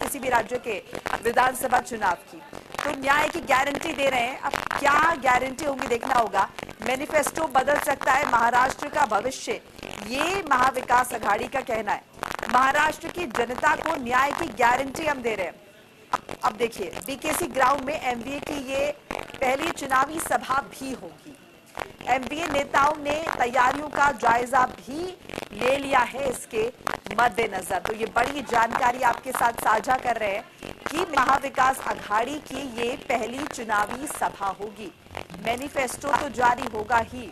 किसी भी राज्य के विधानसभा चुनाव की, तो न्याय की गारंटी दे रहे हैं। अब क्या गारंटी होंगी देखना होगा। मैनिफेस्टो बदल सकता है महाराष्ट्र का भविष्य, ये महाविकास आघाड़ी का कहना है। महाराष्ट्र की जनता को न्याय की गारंटी हम दे रहे हैं। अब देखिए, बीकेसी ग्राउंड में एमवीए की ये पहली चुनावी सभा भी होगी। एमवीए नेताओं ने तैयारियों का जायजा भी ले लिया है इसके मद्देनजर। तो ये बड़ी जानकारी आपके साथ साझा कर रहे हैं कि महाविकास आघाड़ी की ये पहली चुनावी सभा होगी। मैनिफेस्टो तो जारी होगा ही।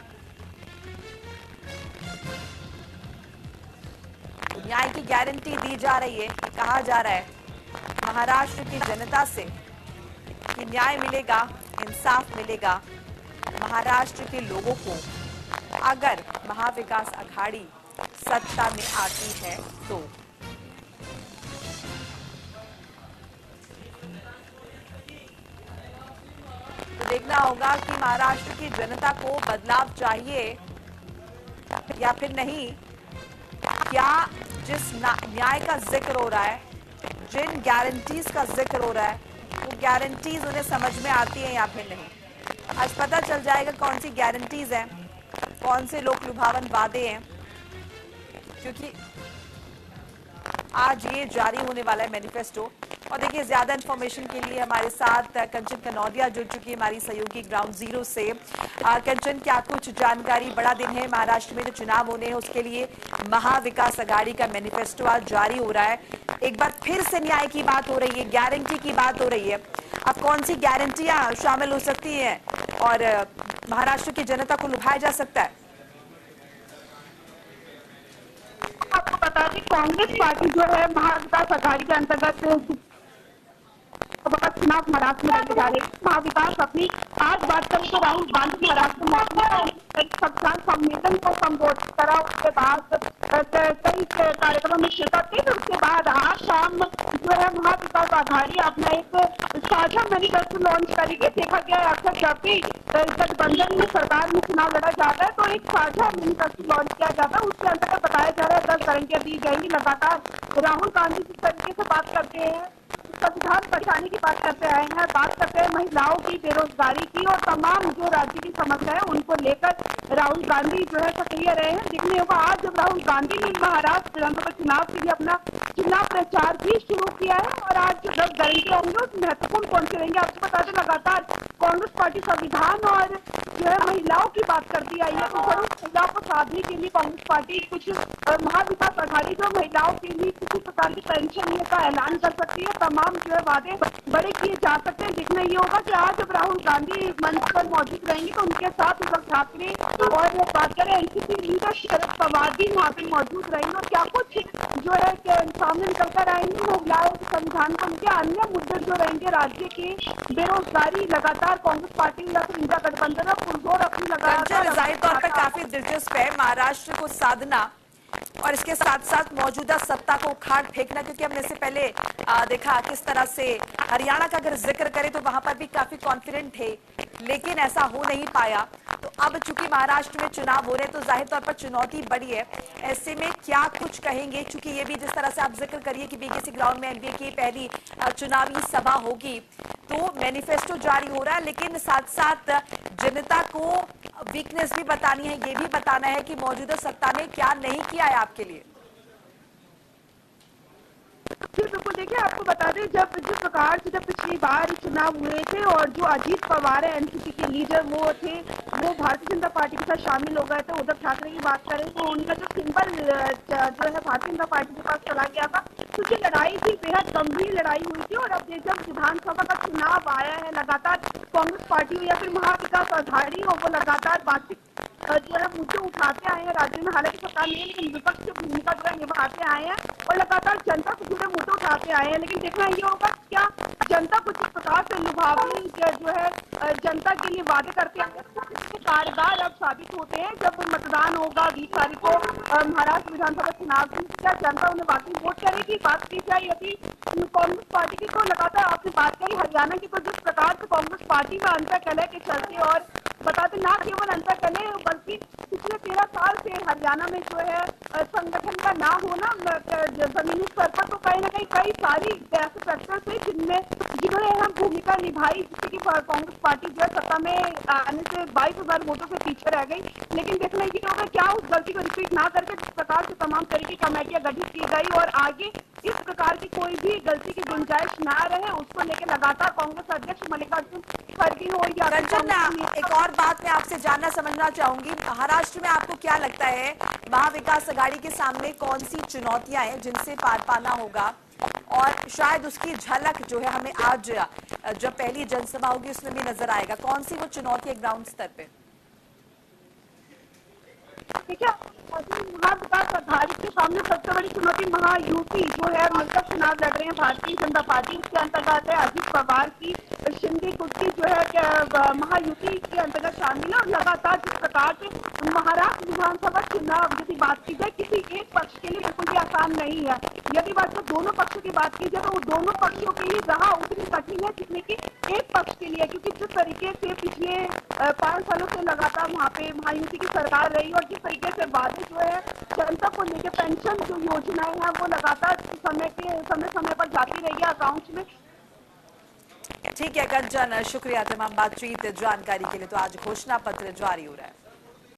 न्याय की गारंटी दी जा रही है। कहा जा रहा है महाराष्ट्र की जनता से कि न्याय मिलेगा, इंसाफ मिलेगा महाराष्ट्र के लोगों को अगर महाविकास आघाड़ी सत्ता में आती है तो। देखना होगा कि महाराष्ट्र की जनता को बदलाव चाहिए या फिर नहीं। क्या जिस न्याय का जिक्र हो रहा है, जिन गारंटीज का जिक्र हो रहा है, वो गारंटीज उन्हें समझ में आती है या फिर नहीं। आज पता चल जाएगा कौन सी गारंटीज हैं, कौन से लोक लुभावन वादे हैं, क्योंकि आज ये जारी होने वाला है मैनिफेस्टो। और देखिए, ज्यादा इंफॉर्मेशन के लिए हमारे साथ कंचन कनौदिया जुड़ चुकी है हमारी सहयोगी ग्राउंड जीरो से। कंचन, क्या कुछ जानकारी? बड़ा दिन है, महाराष्ट्र में जो चुनाव होने हैं उसके लिए महाविकास आघाड़ी का मैनिफेस्टो आज जारी हो रहा है। एक बार फिर से न्याय की बात हो रही है, गारंटी की बात हो रही है। अब कौन सी गारंटियां शामिल हो सकती हैं और महाराष्ट्र की जनता को लुभाया जा सकता है? आपको बता दें, कांग्रेस पार्टी जो है महाविकास आघाड़ी के अंतर्गत चुनाव महाराष्ट्र में लड़ने जा रहे हैं। महाविकास अपनी आज बात करें तो राहुल गांधी महाराष्ट्र में सम्मेलन को संबोधित करा, उसके बाद कई कार्यक्रमों में शिरकत की। उसके बाद आज शाम जो है महाविकास आघाड़ी अपना एक साझा मैनिफेस्टो लॉन्च करेगी। देखा गया है अक्सर जब भी गठबंधन में सरकार में चुनाव लड़ा जाता है तो एक साझा मैनिफेस्टो लॉन्च किया जाता है। उसके अंतर्गत बताया जा रहा है 10 गारंटियां दी जाएंगी। लगातार राहुल गांधी जिस तरीके से बात करते हैं, संविधान बचाने की बात करते आए हैं, बात करते हैं महिलाओं की, बेरोजगारी की और तमाम जो राज्य की समस्या है उनको लेकर राहुल गांधी जो है सक्रिय रहे हैं। देखने होगा आज जब राहुल गांधी ने महाराष्ट्र विधानसभा चुनाव के लिए अपना चुनाव प्रचार भी शुरू किया है और आज जो 10 गारंटियां होंगी उस महत्वपूर्ण कौन सी रहेंगे आपको बता दें। लगातार कांग्रेस पार्टी संविधान और जो है महिलाओं की बात करती आई है, तो जरूर महिलाओं को साधने के लिए कांग्रेस पार्टी कुछ महाविकास आघाड़ी जो महिलाओं के लिए किसी प्रकार की पेंशन का ऐलान कर सकती है। तमाम जो है वादे बड़े किए जा सकते हैं। देखना ये होगा कि आज जब राहुल गांधी मंच पर मौजूद रहेंगे तो उनके साथ उद्धव ठाकरे और बात करें एनसीपी लीडर शरद पवार भी वहाँ पे मौजूद रहेंगे और क्या कुछ जो है सामने निकल कर आएंगे महिलाओं के संविधान को लेकर। अन्य मुद्दे जो रहेंगे राज्य के बेरोजगारी, लगातार कांग्रेस पार्टी या फिर इंडिया गठबंधन पुरजोर अपनी लगातार जाहिर तौर पर काफी दिलचस्प है महाराष्ट्र को साधना और इसके साथ साथ मौजूदा सत्ता को उखाड़ फेंकना, क्योंकि हमने इससे पहले देखा किस तरह से हरियाणा का अगर जिक्र करें तो वहां पर भी काफी कॉन्फिडेंट थे, लेकिन ऐसा हो नहीं पाया। तो अब चूंकि महाराष्ट्र में चुनाव हो रहे हैं तो जाहिर तौर पर चुनौती बड़ी है। ऐसे में क्या कुछ कहेंगे, चूंकि ये भी जिस तरह से आप जिक्र करिए कि बीकेसी ग्राउंड में एनडीए की पहली चुनावी सभा होगी, तो मैनिफेस्टो जारी हो रहा है, लेकिन साथ साथ जनता को वीकनेस भी बतानी है, ये भी बताना है कि मौजूदा सत्ता ने क्या नहीं किया है आपके लिए। बिल्कुल, देखिए आपको बता दें जब जिस प्रकार से जब पिछली बार चुनाव हुए थे और जो अजीत पवार है एनसीपी के लीडर वो थे, वो भारतीय जनता पार्टी के साथ शामिल हो गए थे। उद्धव ठाकरे की बात करें तो उनका जो सिंबल जो है भारतीय जनता पार्टी के पास चला गया था, तो जो लड़ाई थी बेहद गंभीर लड़ाई हुई थी। और अब जब विधानसभा का चुनाव आया है, लगातार कांग्रेस पार्टी हो या फिर महाविकास आघाड़ी हो, वो लगातार बातचीत जो है मुद्दे उठाते आए हैं राज्य में। हालांकि सरकार नहीं, लेकिन विपक्ष की भूमिका जो है निभाते आए हैं और लगातार जनता से जुड़े मुद्दे उठाते आए हैं। लेकिन देखना ये होगा क्या जनता कुछ इस प्रकार से लुभावनी जो है जनता के लिए वादे करते हैं, कारगर अब साबित होते हैं जब मतदान होगा 20 तारीख को महाराष्ट्र विधानसभा चुनाव की। क्या जनता उन्हें वाकई वोट करेगी? बात की जाए यदि कांग्रेस पार्टी की, तो लगातार आपने बात करी हरियाणा की, तो जिस प्रकार से कांग्रेस पार्टी में अंतर कलह के चलते और बताते ना केवल अंतर कले बल्कि पिछले 13 साल से हरियाणा में जो है संगठन का ना होना जमीनी स्तर पर तो कहीं ना कई सारी ऐसे फैक्टर्स है जिन्होंने अहम भूमिका निभाई, जिससे कि कांग्रेस पार्टी जो है सत्ता में आने से 22,000 वोटों से पीछे रह गई। लेकिन देखना ये होगा क्या उस गलती को रिपीट ना करके जिस प्रकार से तमाम तरह की कमेटियां गठित की गई और आगे इस प्रकार की कोई भी गलती की गुंजाइश ना रहे, उसको लेकर लगातार कांग्रेस अध्यक्ष मल्लिकार्जुन खड़गे हो या कंचन, एक और बात मैं आपसे जानना समझना चाहूंगी, महाराष्ट्र में आपको क्या लगता है महाविकास आघाड़ी के सामने कौन सी चुनौतियां हैं जिनसे पार पाना होगा, और शायद उसकी झलक जो है हमें आज जब पहली जनसभा होगी उसमें भी नजर आएगा, कौन सी वो चुनौती है ग्राउंड स्तर पे? देखिए, महाविकास आघाड़ी के सामने सबसे बड़ी चुनौती महायुति जो है मिलकर चुनाव लड़ रहे हैं भारतीय जनता पार्टी, उसके अंतर्गत है अजित पवार की शिंदे कुर्सी जो है महायुति के अंतर्गत शामिल है। और लगातार जिस प्रकार से महाराष्ट्र विधानसभा चुनाव यदि बात की जाए किसी एक पक्ष के लिए बिल्कुल भी आसान नहीं है। यदि बात तो दोनों पक्षों की बात की जाए तो दोनों पक्षों के लिए राह उतनी कठिन है जितने की एक पक्ष के लिए, क्योंकि जिस तरीके से पिछले 5 सालों से लगातार वहाँ पे महायुति की सरकार रही और जिस तरीके से वादे जो है जनता को लेकर पेंशन जो योजनाएं हैं वो लगातार समय पर जाती रही है अकाउंट में। ठीक है कंचन, शुक्रिया तमाम बातचीत जानकारी के लिए। तो आज घोषणा पत्र जारी हो रहा है।